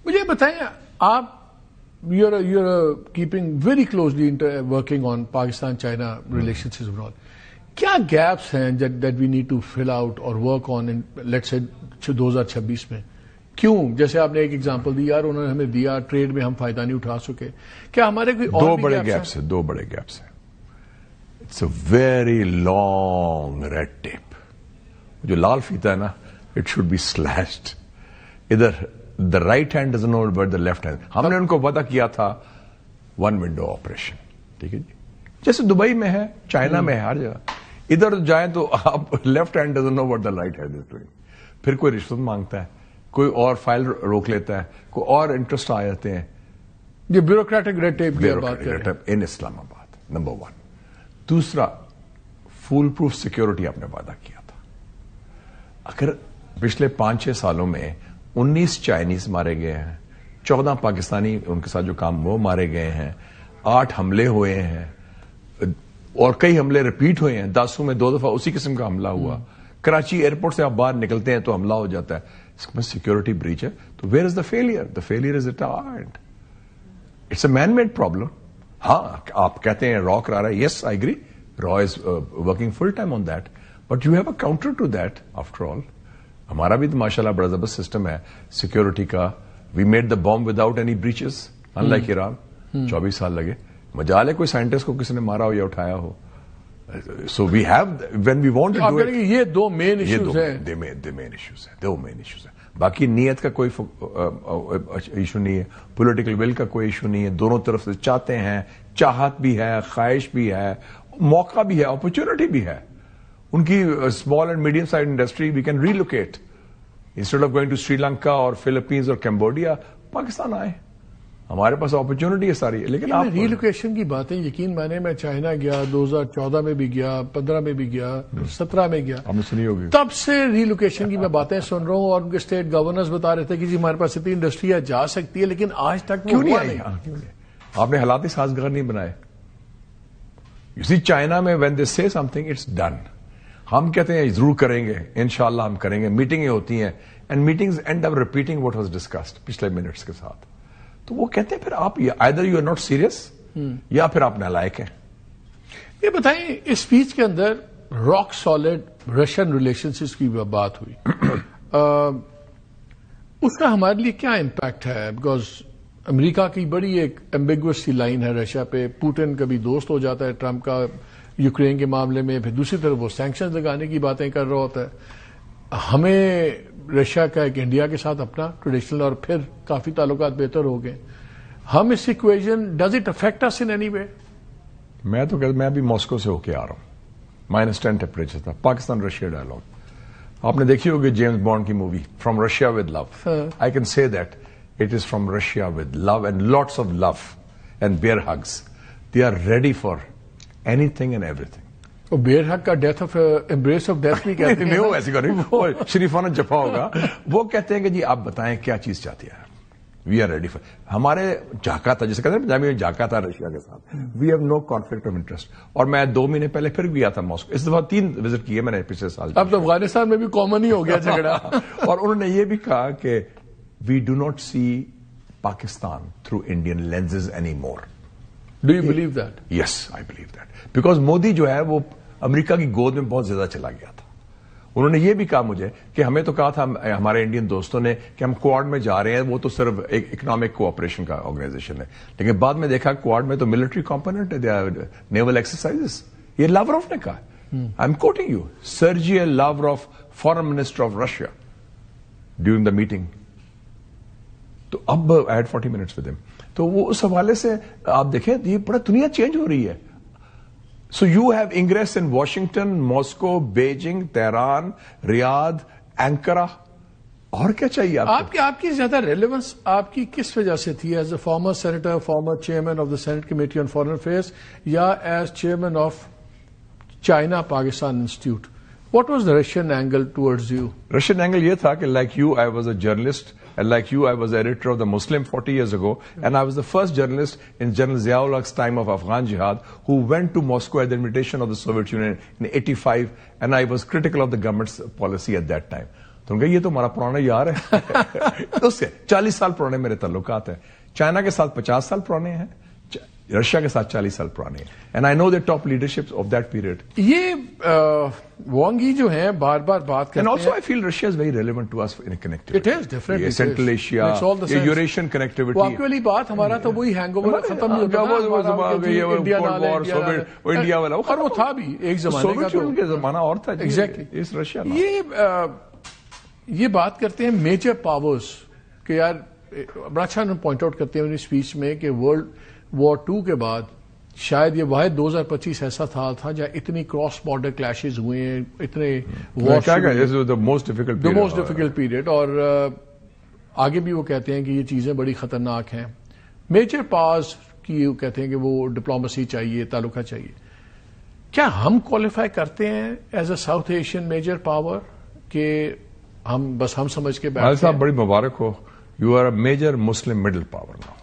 مجھے بتائیں آپ you're keeping very closely working on Pakistan-China relationships and all. کیا گیپس ہیں that we need to fill out or work on in let's say 2026 میں؟ کیوں؟ جیسے آپ نے ایک ایگزامپل دی، یار انہوں نے ہمیں دیا، ٹریڈ میں ہم فائدہ نہیں اٹھا سکے. کیا ہمارے کوئی اور بھی گیپس ہیں؟ دو بڑے گیپس ہیں. It's a very long red tape. جو لال فیتا ہے نا، اٹ شوڈ بی سلیشڈ. ادھر the right hand doesn't know but the left hand. ہم نے ان کو وعدہ کیا تھا ون ونڈو آپریشن، ٹھیک ہے جی، جیسے دبئی میں ہے، چائنا میں ہے، ہر جگہ. ادھر جائیں تو آپ left hand doesn't know what the right hand is doing. پھر کوئی رشوت مانگتا ہے، کوئی اور فائل روک لیتا ہے، کوئی اور انٹرسٹ آ جاتے ہیں. یہ بیوروکریٹک ریڈ ٹیپ کی بات کر رہے ہیں ان اسلام آباد، نمبر 1. دوسرا، فول پروف سیکورٹی آپ نے وعدہ کیا تھا. اگر پچھلے 5-6 سالوں میں 19 چائنیز مارے گئے ہیں، 14 پاکستانی ان کے ساتھ جو کام وہ مارے گئے ہیں، 8 حملے ہوئے ہیں اور کئی حملے ریپیٹ ہوئے ہیں. داسوں میں 2 دفعہ اسی قسم کا حملہ ہوا. کراچی ایئرپورٹ سے آپ باہر نکلتے ہیں تو حملہ ہو جاتا ہے. اس میں سیکورٹی بریچ ہے. تو where is the failure? The failure is it and it's a man made problem. ہاں آپ کہتے ہیں را کرا رہا ہے، یس آئی اگری، را is working full time on that, but you have a counter to that. After all ہمارا بھی تو ماشاء اللہ بڑا زبردست سسٹم ہے سیکورٹی کا. We made the bomb without any breaches unlike Iran. 24 سال لگے. مجال ہے کوئی سائنٹسٹ کو کسی نے مارا ہو یا اٹھایا ہو. So we have when we want to do it. یہ 2 مین ایشوز ہیں. دو مین ایشوز ہیں. باقی نیت کا کوئی ایشو نہیں ہے، پولیٹیکل ول کا کوئی ایشو نہیں ہے. دونوں طرف سے چاہتے ہیں، چاہت بھی ہے، خواہش بھی ہے، موقع بھی ہے، اپرچونٹی بھی ہے. ان کی small and medium size industry we can relocate instead of going to Sri Lanka اور فلپینز اور کمبوڈیا. پاکستان آئے، ہمارے پاس اپرچونٹی ہے ساری. لیکن آپ ریلوکیشن کی باتیں یقین مانے، میں چائنا گیا 2014 میں بھی گیا، 15 میں بھی گیا، 17 میں گیا. آپ نے سنی ہوگی. تب سے ریلوکیشن کی میں باتیں سن رہا ہوں اور ان کے اسٹیٹ گورنرز بتا رہے تھے کہ جی ہمارے پاس اتنی انڈسٹری جا سکتی ہے، لیکن آج تک کیوں نہیں آئی؟ آپ نے حالات سازگار نہیں بنائے. یو سی چائنا میں وین دے سے سم تھنگ اٹس ڈن. ہم کہتے ہیں ضرور کریں گے، انشاءاللہ ہم کریں گے. میٹنگیں ہوتی ہیں and meetings and up repeating what was discussed پچھلے منٹس کے ساتھ. تو وہ کہتے ہیں پھر آپ either you are not serious یا پھر آپ نالائق ہیں. یہ بتائیں اس اسپیچ کے اندر راک سالڈ رشین ریلیشنشپس کی بات ہوئی، اس کا ہمارے لیے کیا امپیکٹ ہے؟ بیکاز امریکہ کی بڑی ایک ایمبیگوس سی لائن ہے رشیا پہ. پوٹن کبھی دوست ہو جاتا ہے ٹرمپ کا یوکرین کے معاملے میں، پھر دوسری طرف وہ سینکشنز لگانے کی باتیں کر رہا ہوتا ہے. ہمیں رشیا کا ایک انڈیا کے ساتھ اپنا ٹریڈیشنل اور پھر کافی تعلقات بہتر ہو گئے. ہم اس equation does it affect us in any way? میں تو میں ابھی ماسکو سے ہو کے آ رہا ہوں. -10 ٹیمپریچر تھا. پاکستان رشیا ڈائلاگ آپ نے دیکھی ہوگی، جیمز بانڈ کی movie from Russia with love. I can say that it is from Russia with love and lots of love and bear hugs. They are ready for anything and everything. Bear hug کا death of embrace of death نہیں کہتے ہیں. وہ ایسی نہیں، شریفانہ جفا ہوگا. وہ کہتے ہیں کہ جی آپ بتائیں کیا چیز چاہتی ہے. We are ready for. ہمارے جھاکا تھا، جیسے کہتے ہیں پنجابی میں جھاکا تھا رشیا کے ساتھ. We have no conflict of interest. اور میں 2 مہینے پہلے پھر گیا تھا ماسکو. اس دفعہ 3 وزٹ کیے میں نے پچھلے سال. اب تو افغانستان میں بھی کامن ہی ہو گیا جھگڑا. اور انہوں نے یہ بھی کہا کہ we do not see Pakistan through Indian lenses any more. Do you believe that? Yes I believe that. Because Modi جو ہے وہ امریکہ کی گود میں بہت زیادہ چلا گیا تھا. انہوں نے یہ بھی کہا مجھے کہ ہمیں تو کہا تھا ہمارے انڈین دوستوں نے کہ ہم کوڈ میں جا رہے ہیں، وہ تو صرف ایک اکنامک کوآپریشن کا آرگنائزیشن ہے. لیکن بعد میں دیکھا کوڈ میں تو ملٹری کمپوننٹ ہے، نیول ایکسرسائزز. یہ لاوروف نے کہا. I am quoting you, Sergey Lavrov, foreign minister of Russia during the meeting. تو اب آئی ہیڈ 40 minutes ود ہم. تو وہ اس حوالے سے آپ دیکھیں یہ بڑا دنیا چینج ہو رہی ہے. So you have ingress in Washington, Moscow, Beijing, Tehran, Riyadh, Ankara. اور کیا چاہیے آپ کی زیادہ ریلیونس آپ کی کس وجہ سے تھی؟ As a former senator, former chairman of the senate committee on foreign affairs, یا as chairman of China Pakistan institute? What was the Russian angle towards you? Russian angle یہ تھا کہ like you I was a journalist and like you I was editor of the Muslim 40 years ago, and I was the first journalist in General Zia-ul-Haq's time of Afghan Jihad who went to Moscow at the invitation of the Soviet Union in 85, and I was critical of the government's policy at that time. تو یہ تو ہمارا پرانا یار ہے. اس سے 40 سال پرانے میرے تعلقات ہیں. چائنا کے ساتھ 50 سال پرانے ہیں, رشیا کے ساتھ 40 سال پرانے ہیں. And I know the top leadership of that period. یہ وانگ ہی جو ہیں بار بار بات کرتے ہیں. And also I feel Russia is very relevant to us in connectivity. It is different. Central Asia, Eurasian connectivity. واقعی والی بات ہمارا تو وہی ہینگ اوور ختم نہیں ہوتا. انڈیا والا اور وہ تھا بھی ایک زمانے کا, تو زمانہ اور تھا. ایگزیکٹلی. اس رشیا یہ بات کرتے ہیں میجر پاورز کہ یار بڑا اچھا پوائنٹ آؤٹ کرتے ہیں اپنی اسپیچ میں کہ ورلڈ وار 2 کے بعد شاید یہ واحد 2025 ایسا سال تھا جہاں اتنی کراس بارڈر کلیشز ہوئے ہیں, اتنے موسٹ ڈیفیکلٹ پیریڈ. اور آگے بھی وہ کہتے ہیں کہ یہ چیزیں بڑی خطرناک ہیں. میجر پاورز کی کہتے ہیں کہ وہ ڈپلومسی چاہیے, تعلقہ چاہیے. کیا ہم کوالیفائی کرتے ہیں as a South Asian major power کہ ہم سمجھ کے بیٹھے ہیں؟ صاحب بڑی مبارک ہو. You are a major Muslim middle power now.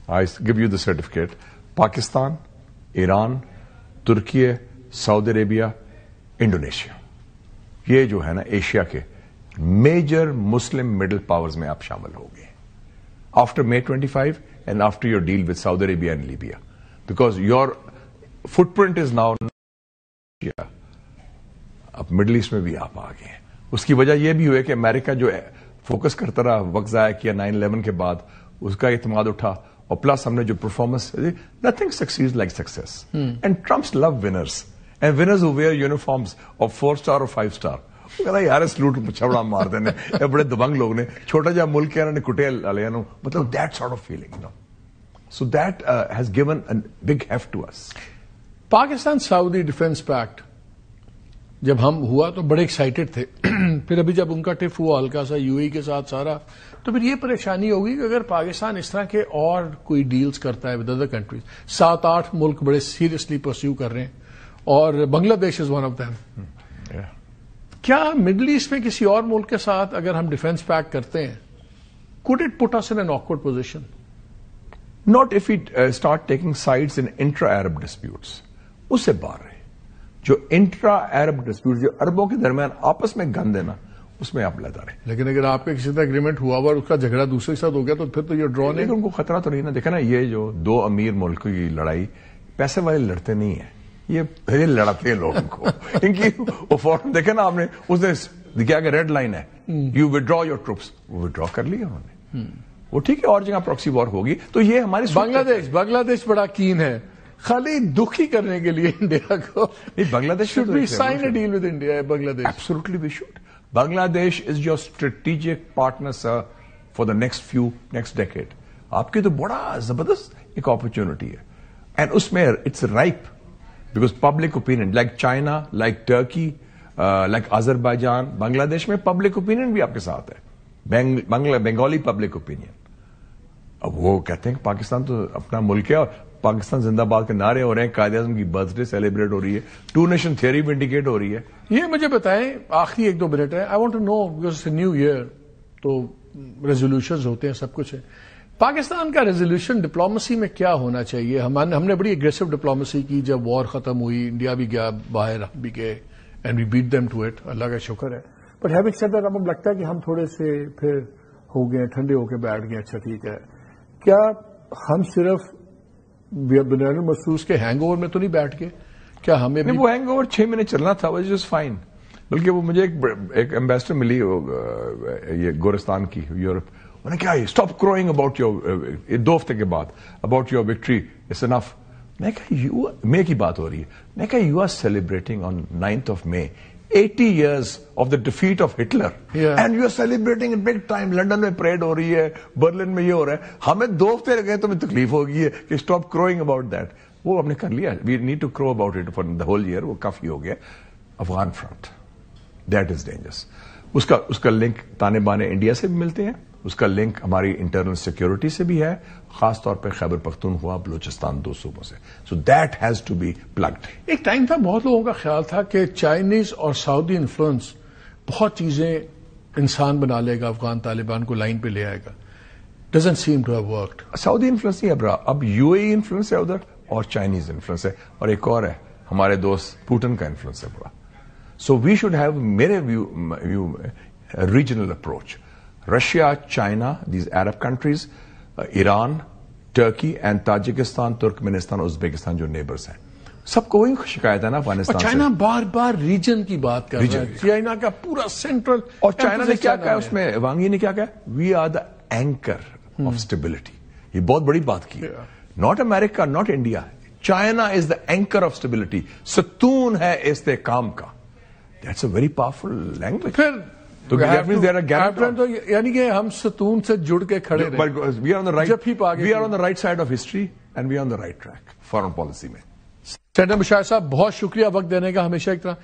I give you the certificate. Pakistan, Iran, ترکی, سعودی عربیہ, انڈونیشیا, یہ جو ہے نا ایشیا کے میجر مسلم مڈل پاورز میں آپ شامل ہو گئے after May 25 and after your deal with Saudi Arabia and Libya, because your footprint is now. اب مڈل ایسٹ میں بھی آپ آ گئے ہیں. اس کی وجہ یہ بھی ہوئی کہ امریکہ جو فوکس کرتا رہا, وقت ضائع کیا 9/11 کے بعد, اس کا اعتماد اٹھا, اور پلس ہم نے جو performance, nothing succeed like success. And Trump's love winners, and winners who wear uniforms of 4 star اور 5 سٹار. وہ کہتا یار سلوٹ چھوڑا مار دینے, بڑے دبنگ لوگ نے, چھوٹا جا ملک ہے انہوں نے کٹے لے نو, مطلب that sort of feeling. So that has given a big heft to us. Pakistan Saudi defence pact جب ہم ہوا تو بڑے ایکسائٹڈ تھے. پھر ابھی جب ان کا ٹف ہوا ہلکا سا یو اے کے ساتھ سارا, تو پھر یہ پریشانی ہوگی کہ اگر پاکستان اس طرح کے اور کوئی ڈیلز کرتا ہے ود ادر کنٹریز, 7-8 ملک بڑے سیریسلی پرسیو کر رہے ہیں, اور بنگلہ دیش از ون آف دیم. کیا مڈل ایسٹ میں کسی اور ملک کے ساتھ اگر ہم ڈیفنس پیکٹ کرتے ہیں, could it put us in an awkward position? Not if we start taking sides in intra-Arab disputes. اس سے باہر ہے جو انٹرا عرب ڈسپیوٹ, جو عربوں کے درمیان آپس میں گند ہے نا, اس میں آپ لڑا رہے. لیکن اگر آپ کا کسی طرح اگریمنٹ ہوا اور اس کا جھگڑا دوسرے کے ساتھ ہو گیا تو پھر تو یہ ڈرا نہیں. ان کو خطرہ تو نہیں نا. دیکھا نا, یہ جو 2 امیر ملکوں کی لڑائی, پیسے والے لڑتے نہیں ہیں, یہ لڑاتے ہیں لوگوں کو. ان کی وہ فوراً دیکھا نا آپ نے, اس نے کیا کہ ریڈ لائن ہے, یو ودرا یور ٹروپس, وہ ودرا کر لیا انہوں نے. وہ ٹھیک ہے, اور جگہ پراکسی وار ہوگی. تو یہ ہماری بنگلہ دیش بڑا کین ہے خالی دکھی کرنے کے لیے انڈیا کو. بنگلہ دیش should we sign a deal with India? بنگلہ دیش absolutely we should. Bangladesh is your strategic partner, sir, for the next decade. آپ کی تو بڑا زبردست ایک اپرچونٹی ہے, اینڈ اس میں it's ripe because public opinion like China, like Turkey, like Azerbaijan, Bangladesh میں پبلک اوپینین بھی آپ کے ساتھ ہے, بنگالی پبلک اوپینین. اب وہ کہتے ہیں کہ پاکستان تو اپنا ملک ہے, اور پاکستان زندہ باد کے نعرے ہو رہے ہیں, قائد اعظم کی برتھ ڈے سیلیبریٹ ہو رہی ہے, 2 نیشن تھیوری بھی انڈیکیٹ ہو رہی ہے. یہ مجھے بتائیں, آخری 1-2 منٹ ہے, I want to know because it's a new year, تو ریزولوشنز ہوتے ہیں, سب کچھ ہے. پاکستان کا ریزولوشن ڈپلومسی میں کیا ہونا چاہیے؟ ہم نے بڑی اگریسو ڈپلومسی کی جب وار ختم ہوئی, انڈیا بھی گیا باہر, ہم بھی گئے, and we beat them to it, اللہ کا شکر ہے. بٹ ہیونگ سیڈ دیٹ, اب لگتا ہے کہ ہم تھوڑے سے پھر ہو گئے, ٹھنڈے ہو کے بیٹھ گئے. اچھا ٹھیک ہے, کیا ہم صرف بنیاد المحسوس کے ہینگ اوور میں تو نہیں بیٹھ گئے؟ کیا ہمیں وہ ہینگ اوور 6 مہینے چلنا تھا, واز جسٹ فائن. بلکہ وہ مجھے ایک ایمبیسڈر ملی یہ گورستان کی, یورپ, انہوں نے کہا اسٹاپ کروئنگ اباؤٹ یور, 2 ہفتے کے بعد, اباؤٹ یور وکٹری, اٹس انف. میں کہا مے کی بات ہو رہی ہے. میں کہا you are celebrating on 9th of May 80 years of the defeat of Hitler, and you are celebrating in big time. London میں پریڈ ہو رہی ہے, برلن میں یہ ہو رہا ہے, ہمیں 2 ہفتے لگے تو ہمیں تکلیف ہوگی ہے کہ اسٹاپ کروئنگ اباؤٹ دیٹ. وہ ہم نے کر لیا, we need to crow about it for the whole year. وہ کافی ہو گیا. Afghan front, that is dangerous. اس کا لنک تانے بانے انڈیا سے بھی ملتے ہیں, اس کا لنک ہماری انٹرنل سیکورٹی سے بھی ہے, خاص طور پہ خیبر پختونخوا, بلوچستان, 2 صوبوں سے. So that has to be plugged. ایک ٹائم تھا بہت لوگوں کا خیال تھا کہ چائنیز اور سعودی انفلوئنس بہت چیزیں انسان بنا لے گا, افغان طالبان کو لائن پہ لے آئے گا. Doesn't seem to have worked. Saudi influence نہیں اب یو اے انفلوئنس ہے ادھر, اور چائنیز انفلوئنس ہے, اور ایک اور ہے ہمارے دوست پوٹن کا انفلوئنس ہے بڑا. سو وی شوڈ ہیو, میرے view regional approach. Russia, China, these Arab countries, Iran, Turkey and Tajikistan, Turkmenistan, Uzbekistan جو نیبرز ہیں, سب کو وہی شکایت ہے نا افغانستان سے. چائنا بار بار ریجن کی بات کر رہا ہے, چائنا کا پورا سینٹرل. اور چائنا نے کیا کہا اس میں, وانگ ای نے کیا کہا, we are the anchor of stability. یہ بہت بڑی بات کی. Not America, not India, China is the anchor of stability, ستون ہے استحکام کا. That's a very powerful language. پھر تو یعنی کہ ہم ستون سے جڑ کے کھڑے رہے. We are on the right side of history and we are on the right track foreign policy میں. سینیٹر مشاہد صاحب, بہت شکریہ وقت دینے کا, ہمیشہ ایک طرح